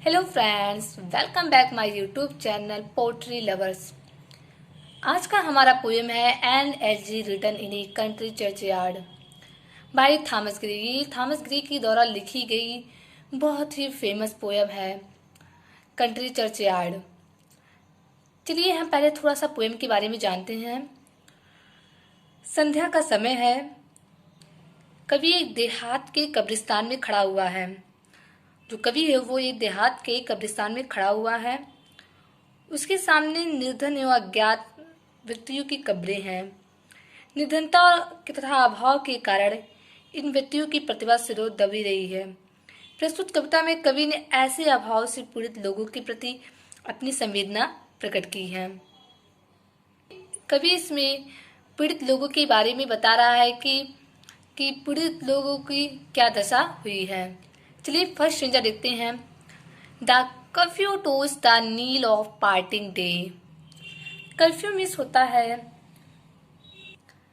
Hello friends, welcome back my YouTube channel poetry lovers. आज का हमारा पोएम है an elegy written in a country churchyard by Thomas Gray. ये Thomas Gray की द्वारा लिखी गई बहुत ही फेमस पोएम है कंट्री चर्चयार्ड। चलिए हम पहले थोड़ा सा पोएम के बारे में जानते हैं। संध्या का समय है। कवि एक देहात के कब्रिस्तान में खड़ा हुआ है। जो कवि है वो एक देहात के कब्रिस्तान में खड़ा हुआ है। उसके सामने निर्धन एवं अज्ञात व्यक्तियों की कब्रें हैं। निर्धनता तथा अभाव के कारण इन व्यक्तियों की प्रतिभा सिरों दबी रही है। प्रस्तुत कविता में कवि ने ऐसे अभाव से पीड़ित लोगों के प्रति अपनी संवेदना प्रकट की है। कवि इसमें पीड़ित लोगों के बारे में बता रहा है कि पीड़ित लोगों की क्या दशा हुई है। चलिए फर्स्ट स्ट्रेंजा देखते हैं। The curfew tolls the knell of parting day. Curfew मिस होता है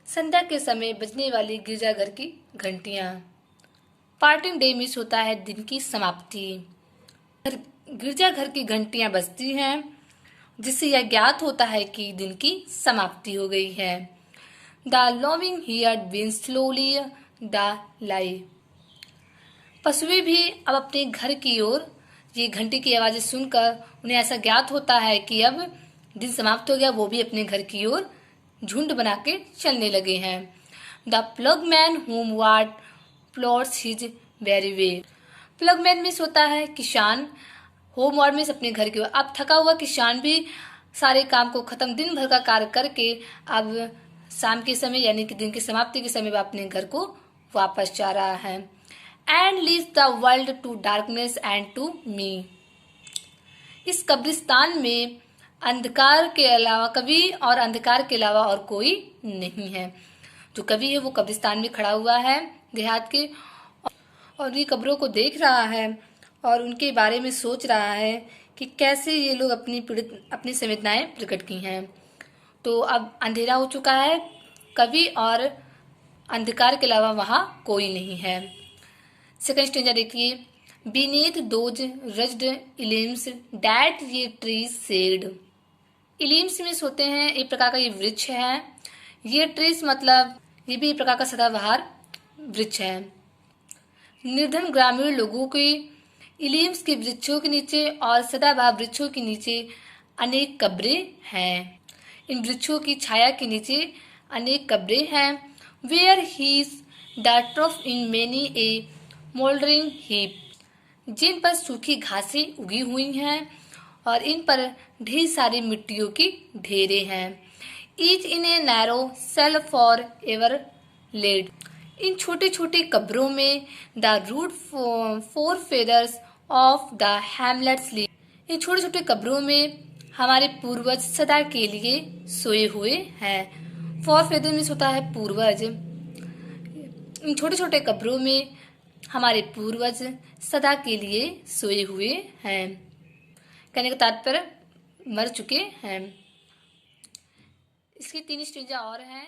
संध्या के समय बजने वाली गिरजाघर की घंटियां। पार्टिंग डे मिस होता है दिन की समाप्ति। गिरजाघर की घंटियां बजती हैं जिससे यह ज्ञात होता है कि दिन की समाप्ति हो गई है। The loving here win slowly the लाई। पशुएं भी अब अपने घर की ओर ये घंटी की आवाजें सुनकर उन्हें ऐसा ज्ञात होता है कि अब दिन समाप्त हो गया। वो भी अपने घर की ओर झुंड बना के चलने लगे हैं। The ploughman homeward plods his weary way. Ploughman मिस होता है किसान। होम वार्ड मिस अपने घर की ओर। अब थका हुआ किसान भी सारे काम को खत्म दिन भर का कार्य करके अब शाम के समय यानी कि दिन की समाप्ति के समय वह अपने घर को वापस जा रहा है। And leaves the world to darkness and to me। इस कब्रिस्तान में अंधकार के अलावा कवि और अंधकार के अलावा और कोई नहीं है। जो कवि है वो कब्रिस्तान में खड़ा हुआ है देहात के और ये कब्रों को देख रहा है और उनके बारे में सोच रहा है कि कैसे ये लोग अपनी संवेदनाएं प्रकट की हैं। तो अब अंधेरा हो चुका है। कवि और अंधकार के अलावा वहाँ कोई नहीं है। सेकंड स्टेंजा देखिए। बीनेथ दोज रज्ड इलिम्स डैट ये ट्रीज सेड। इलिम्स में होते हैं एक प्रकार का ये वृक्ष है। ये ट्रीज मतलब ये भी एक प्रकार का सदाबहार वृक्ष है। निर्धन ग्रामीण लोगों के इलिम्स के वृक्षों के नीचे और सदाबहार वृक्षों के नीचे अनेक कब्रें हैं। इन वृक्षों की छाया के नीचे अनेक कब्रें हैं। Where heaves the turf in many a mouldering heap. जिन पर सूखी घासें उगी हुई हैं और इन पर ढेर सारी मिट्टियों की ढेरे हैं। Each in a narrow cell for ever laid. इन छोटे छोटे कब्रों में the rude forefathers of the hamlet sleep. इन छोटे छोटे कब्रों में हमारे पूर्वज सदा के लिए सोए हुए हैं। फॉर फेदर मीन्स होता है पूर्वज। इन छोटे छोटे कब्रों में हमारे पूर्वज सदा के लिए सोए हुए हैं। कहने का तात्पर्य मर चुके हैं। इसकी 3 स्टेंजा और हैं।